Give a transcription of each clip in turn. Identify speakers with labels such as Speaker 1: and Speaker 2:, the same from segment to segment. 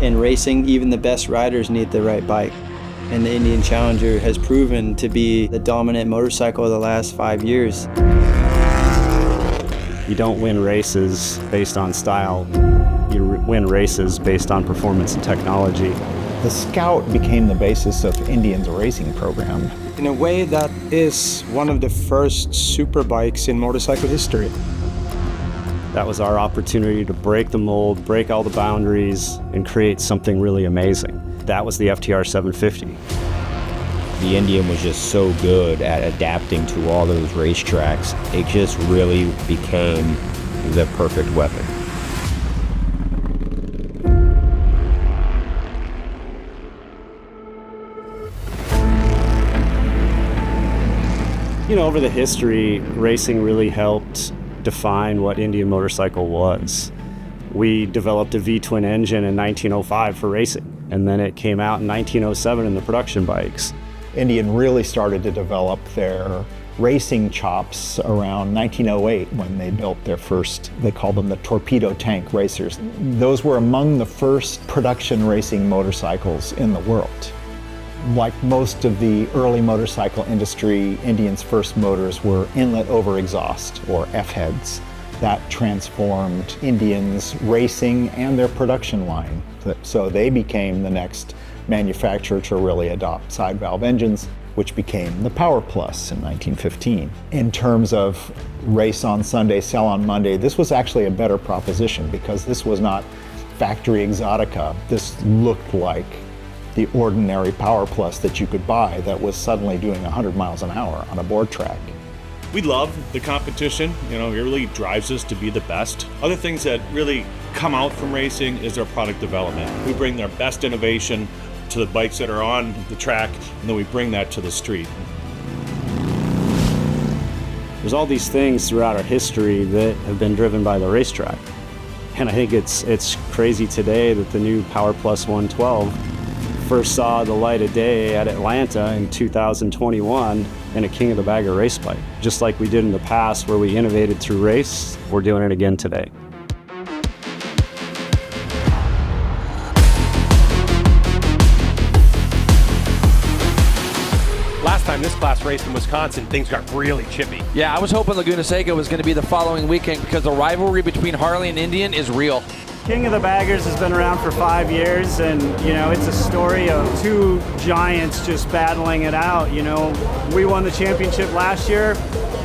Speaker 1: In racing, even the best riders need the right bike. And the Indian Challenger has proven to be the dominant motorcycle of the last 5 years.
Speaker 2: You don't win races based on style. You win races based on performance and technology.
Speaker 3: The Scout became the basis of Indian's racing program.
Speaker 4: In a way, that is one of the first super bikes in motorcycle history.
Speaker 2: That was our opportunity to break the mold, break all the boundaries, and create something really amazing. That was the FTR 750.
Speaker 5: The Indian was just so good at adapting to all those racetracks. It just really became the perfect weapon.
Speaker 2: You know, over the history, racing really helped define what Indian Motorcycle was. We developed a V-twin engine in 1905 for racing, and then it came out in 1907 in the production bikes.
Speaker 3: Indian really started to develop their racing chops around 1908 when they built their first, they called them the torpedo tank racers. Those were among the first production racing motorcycles in the world. Like most of the early motorcycle industry, Indian's first motors were inlet over exhaust, or F-heads. That transformed Indian's racing and their production line. So they became the next manufacturer to really adopt side valve engines, which became the PowerPlus in 1915. In terms of race on Sunday, sell on Monday, this was actually a better proposition because this was not factory exotica. This looked like the ordinary PowerPlus that you could buy that was suddenly doing 100 miles an hour on a board track.
Speaker 6: We love the competition, you know, it really drives us to be the best. Other things that really come out from racing is our product development. We bring their best innovation to the bikes that are on the track, and then we bring that to the street.
Speaker 2: There's all these things throughout our history that have been driven by the racetrack. And I think it's crazy today that the new PowerPlus 112 first saw the light of day at Atlanta in 2021 in a King of the Bagger race bike. Just like we did in the past where we innovated through race, we're doing it again today.
Speaker 7: Last time this class raced in Wisconsin, things got really chippy.
Speaker 8: Yeah, I was hoping Laguna Seca was going to be the following weekend because the rivalry between Harley and Indian is real.
Speaker 9: King of the Baggers has been around for 5 years, and you know, it's a story of two giants just battling it out. You know, we won the championship last year.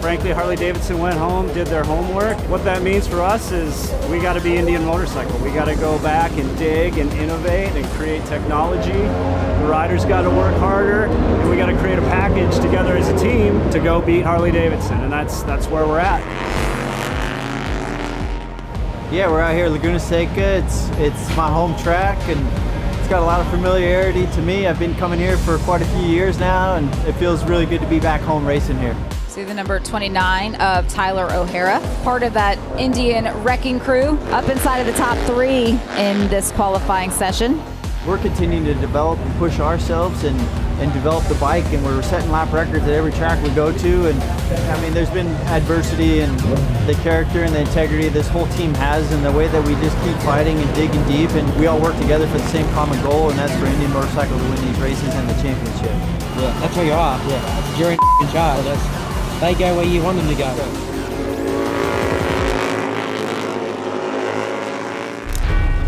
Speaker 9: Frankly, Harley-Davidson went home, did their homework. What that means for us is we got to be Indian Motorcycle. We got to go back and dig and innovate and create technology. The riders got to work harder, and we got to create a package together as a team to go beat Harley-Davidson, and that's where we're at.
Speaker 1: Yeah, we're out here at Laguna Seca. It's my home track, and it's got a lot of familiarity to me. I've been coming here for quite a few years now, and it feels really good to be back home racing here.
Speaker 10: See the number 29 of Tyler O'Hara, part of that Indian wrecking crew, up inside of the top 3 in this qualifying session.
Speaker 1: We're continuing to develop and push ourselves and develop the bike, and we're setting lap records at every track we go to. And I mean, there's been adversity, and the character and the integrity this whole team has, and the way that we just keep fighting and digging deep, and we all work together for the same common goal, and that's for Indian Motorcycle to win these races and the championship.
Speaker 11: Yeah, that's where you are. Yeah, that's your child. They go where you want them to go.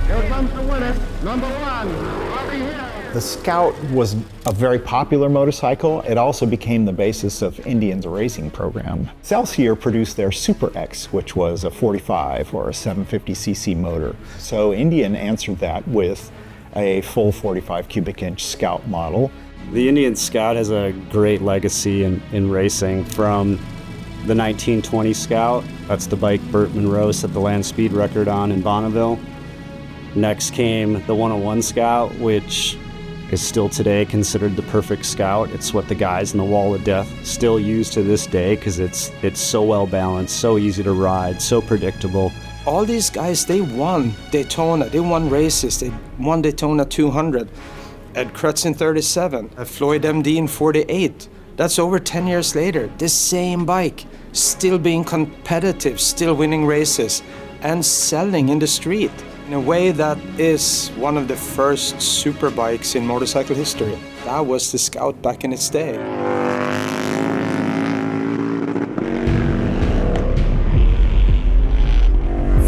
Speaker 12: Here comes the winner, number 1, Bobby Hill.
Speaker 3: The Scout was a very popular motorcycle. It also became the basis of Indian's racing program. Celsior produced their Super X, which was a 45 or a 750cc motor. So Indian answered that with a full 45 cubic inch Scout model.
Speaker 2: The Indian Scout has a great legacy in racing from the 1920 Scout. That's the bike Burt Monroe set the land speed record on in Bonneville. Next came the 101 Scout, which is still today considered the perfect Scout. It's what the guys in the Wall of Death still use to this day because it's so well balanced, so easy to ride, so predictable.
Speaker 4: All these guys, they won Daytona, they won races, they won Daytona 200. Ed Krutz in 37, Floyd MD in 48. That's over 10 years later. This same bike, still being competitive, still winning races, and selling in the street. In a way, that is one of the first super bikes in motorcycle history. That was the Scout back in its day.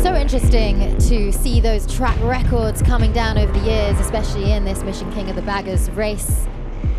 Speaker 13: So interesting to see those track records coming down over the years, especially in this Mission King of the Baggers race.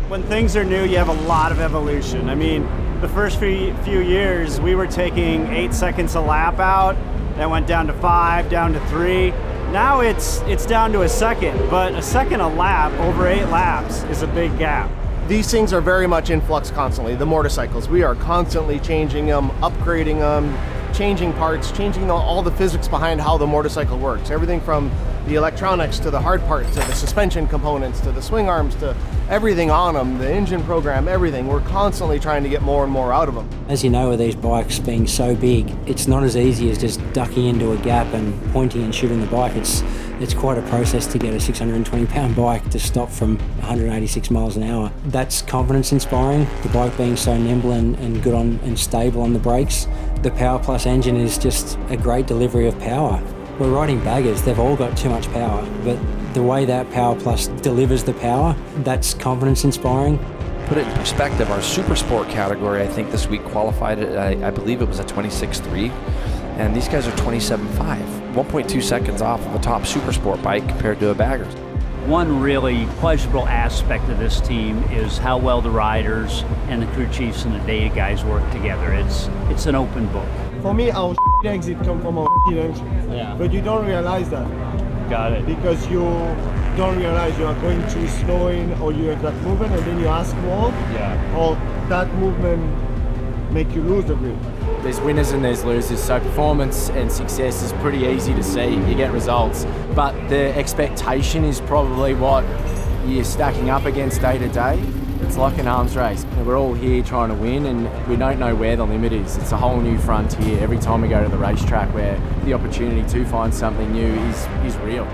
Speaker 9: When things are new, you have a lot of evolution. I mean, the first few years, we were taking 8 seconds a lap out. That went down to 5, down to 3. Now it's down to a second, but a second a lap over 8 laps is a big gap.
Speaker 14: These things are very much in flux constantly, the motorcycles. We are constantly changing them, upgrading them, changing parts, changing all the physics behind how the motorcycle works. Everything from the electronics to the hard parts, to the suspension components, to the swing arms, to everything on them, the engine program, everything. We're constantly trying to get more and more out of them.
Speaker 11: As you know, with these bikes being so big, it's not as easy as just ducking into a gap and pointing and shooting the bike. It's quite a process to get a 620-pound bike to stop from 186 miles an hour. That's confidence inspiring, the bike being so nimble and good on and stable on the brakes. The PowerPlus engine is just a great delivery of power. We're riding baggers, they've all got too much power, but the way that PowerPlus delivers the power, that's confidence inspiring.
Speaker 8: Put it in perspective, our super sport category, I think this week qualified at, I believe it was a 26.3, and these guys are 27.5, 1.2 seconds off of a top super sport bike compared to a bagger's.
Speaker 15: One really pleasurable aspect of this team is how well the riders and the crew chiefs and the data guys work together. It's an open book.
Speaker 16: For me, our exit come from our engine. Yeah. But you don't realize that.
Speaker 15: Got it.
Speaker 16: Because you don't realize you are going too slow in, or you have that movement and then you ask more. Yeah. Or that movement make you lose the grip.
Speaker 17: There's winners and there's losers, so performance and success is pretty easy to see. You get results, but the expectation is probably what you're stacking up against day to day. It's like an arms race. We're all here trying to win, and we don't know where the limit is. It's a whole new frontier every time we go to the racetrack, where the opportunity to find something new is real.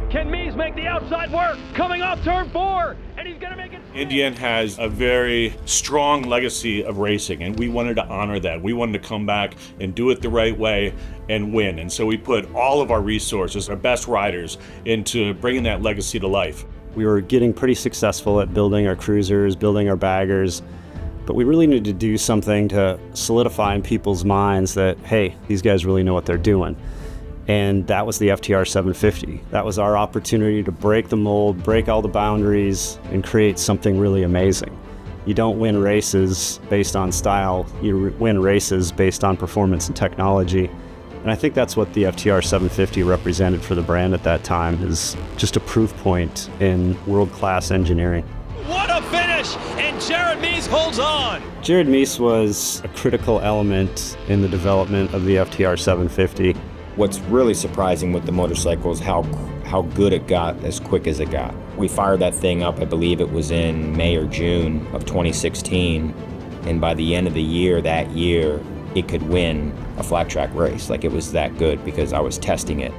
Speaker 7: Can Mies make the outside work? Coming off turn 4, and he's gonna make it.
Speaker 6: Indian has a very strong legacy of racing, and we wanted to honor that. We wanted to come back and do it the right way and win. And so we put all of our resources, our best riders, into bringing that legacy to life.
Speaker 2: We were getting pretty successful at building our cruisers, building our baggers, but we really needed to do something to solidify in people's minds that, hey, these guys really know what they're doing. And that was the FTR 750. That was our opportunity to break the mold, break all the boundaries, and create something really amazing. You don't win races based on style, you win races based on performance and technology. And I think that's what the FTR 750 represented for the brand at that time, is just a proof point in world-class engineering.
Speaker 7: What a finish! And Jared Mies holds on!
Speaker 2: Jared Mies was a critical element in the development of the FTR 750.
Speaker 5: What's really surprising with the motorcycle is how good it got as quick as it got. We fired that thing up, I believe it was in May or June of 2016, and by the end of the year, that year, it could win a flat track race. Like, it was that good because I was testing it.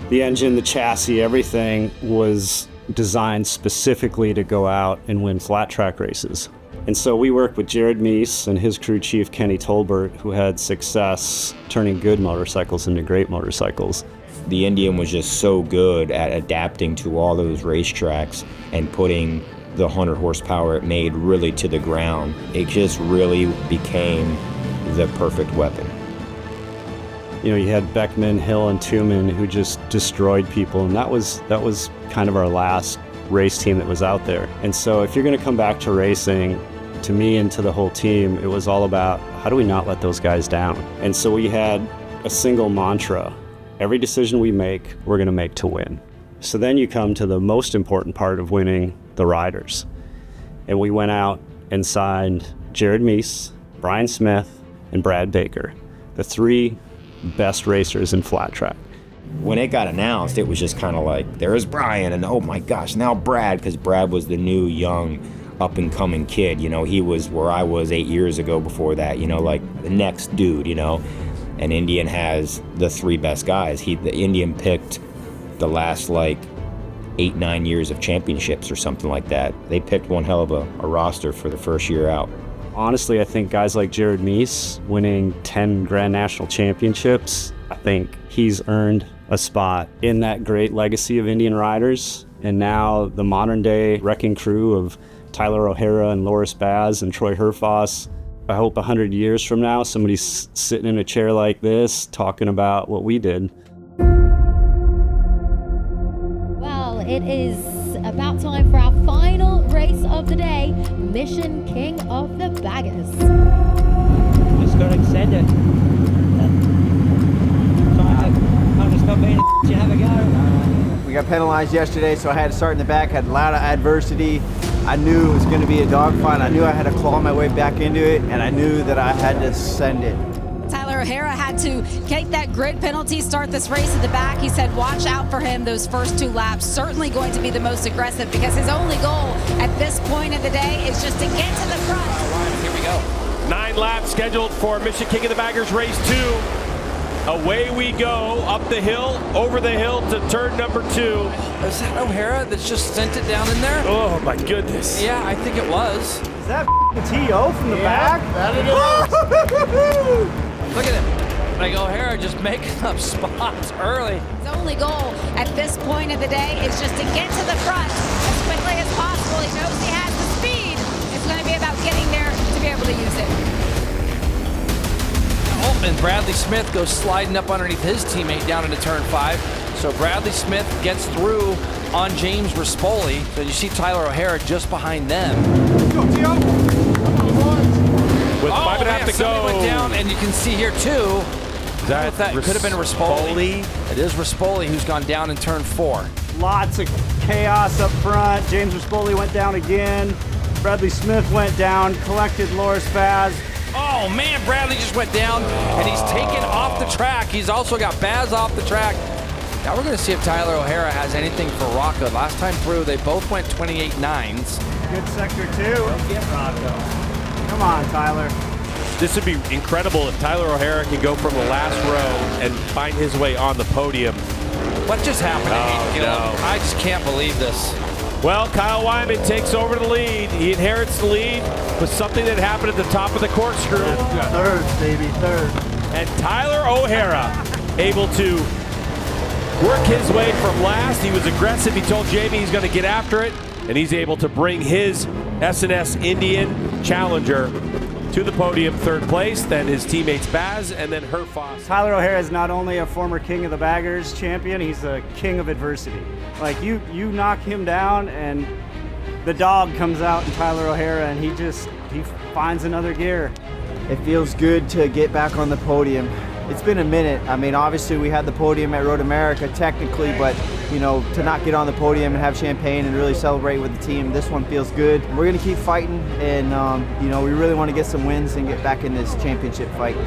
Speaker 2: The engine, the chassis, everything was designed specifically to go out and win flat track races. And so we worked with Jared Mies and his crew chief, Kenny Tolbert, who had success turning good motorcycles into great motorcycles.
Speaker 5: The Indian was just so good at adapting to all those racetracks and putting the 100 horsepower it made really to the ground. It just really became the perfect weapon.
Speaker 2: You know, you had Beckman, Hill, and Tuman who just destroyed people, and that was kind of our last race team that was out there. And so if you're going to come back to racing, to me and to the whole team, it was all about how do we not let those guys down? And so we had a single mantra. Every decision we make, we're going to make to win. So then you come to the most important part of winning, the riders. And we went out and signed Jared Mies, Brian Smith, and Brad Baker, the 3 best racers in flat track.
Speaker 5: When it got announced, it was just kind of like, there's Brian, and oh my gosh, now Brad, because Brad was the new, young, up-and-coming kid. You know, he was where I was 8 years ago before that, you know, like the next dude, you know. And Indian has the 3 best guys. The Indian picked the last, 8-9 years of championships or something like that. They picked one hell of a roster for the first year out.
Speaker 2: Honestly, I think guys like Jared Meese winning 10 Grand National Championships, I think he's earned a spot in that great legacy of Indian riders. And now the modern day wrecking crew of Tyler O'Hara and Loris Baz and Troy Herfoss. I hope 100 years from now, somebody's sitting in a chair like this talking about what we did.
Speaker 13: Well, it is about time for our final race of the day, Mission King of the Baggers.
Speaker 18: Just got to extend it. I'm just not being a have a go.
Speaker 1: We got penalized yesterday, so I had to start in the back, had a lot of adversity. I knew it was going to be a dogfight. I knew I had to claw my way back into it, and I knew that I had to send it.
Speaker 10: Tyler O'Hara had to take that grid penalty, start this race at the back. He said watch out for him those first 2 laps. Certainly going to be the most aggressive because his only goal at this point of the day is just to get to the front.
Speaker 7: Here we go. 9 laps scheduled for Mission King of the Baggers Race 2. Away we go, up the hill, over the hill to turn number 2.
Speaker 8: Is that O'Hara that's just sent it down in there?
Speaker 7: Oh my goodness.
Speaker 8: Yeah, I think it was.
Speaker 9: Is that T.O. from the back?
Speaker 14: That it is.
Speaker 8: Look at him. Like O'Hara just making up spots early.
Speaker 10: His only goal at this point of the day is just to get to the front as quickly as possible. He knows he has the speed. It's going to be about getting there to be able to use it.
Speaker 8: Oh, and Bradley Smith goes sliding up underneath his teammate down into turn 5. So Bradley Smith gets through on James Rispoli. So you see Tyler O'Hara just behind them.
Speaker 7: With 5.5 to go.
Speaker 8: Went down, and you can see here too. That could have been Rispoli. It is Rispoli who's gone down in turn 4.
Speaker 9: Lots of chaos up front. James Rispoli went down again. Bradley Smith went down, collected Loris Baz.
Speaker 8: Oh man, Bradley just went down, and he's taken off the track. He's also got Baz off the track. Now we're going to see if Tyler O'Hara has anything for Rocco. Last time through, they both went 28.9s.
Speaker 9: Good sector 2. Get Rocco. Come on, Tyler.
Speaker 7: This would be incredible if Tyler O'Hara can go from the last row and find his way on the podium.
Speaker 8: What just happened?
Speaker 7: No.
Speaker 8: I just can't believe this.
Speaker 7: Well, Kyle Wyman takes over the lead. He inherits the lead with something that happened at the top of the corkscrew.
Speaker 9: Third, baby, third.
Speaker 7: And Tyler O'Hara able to work his way from last. He was aggressive. He told Jamie he's going to get after it, and he's able to bring his S&S Indian Challenger to the podium, 3rd place, then his teammates Baz and then Herfoss.
Speaker 9: Tyler O'Hara is not only a former King of the Baggers champion, he's a king of adversity. Like you knock him down and the dog comes out in Tyler O'Hara and he finds another gear.
Speaker 1: It feels good to get back on the podium. It's been a minute. I mean, obviously we had the podium at Road America technically, but you know, to not get on the podium and have champagne and really celebrate with the team, this one feels good. We're gonna keep fighting, and you know, we really want to get some wins and get back in this championship fight.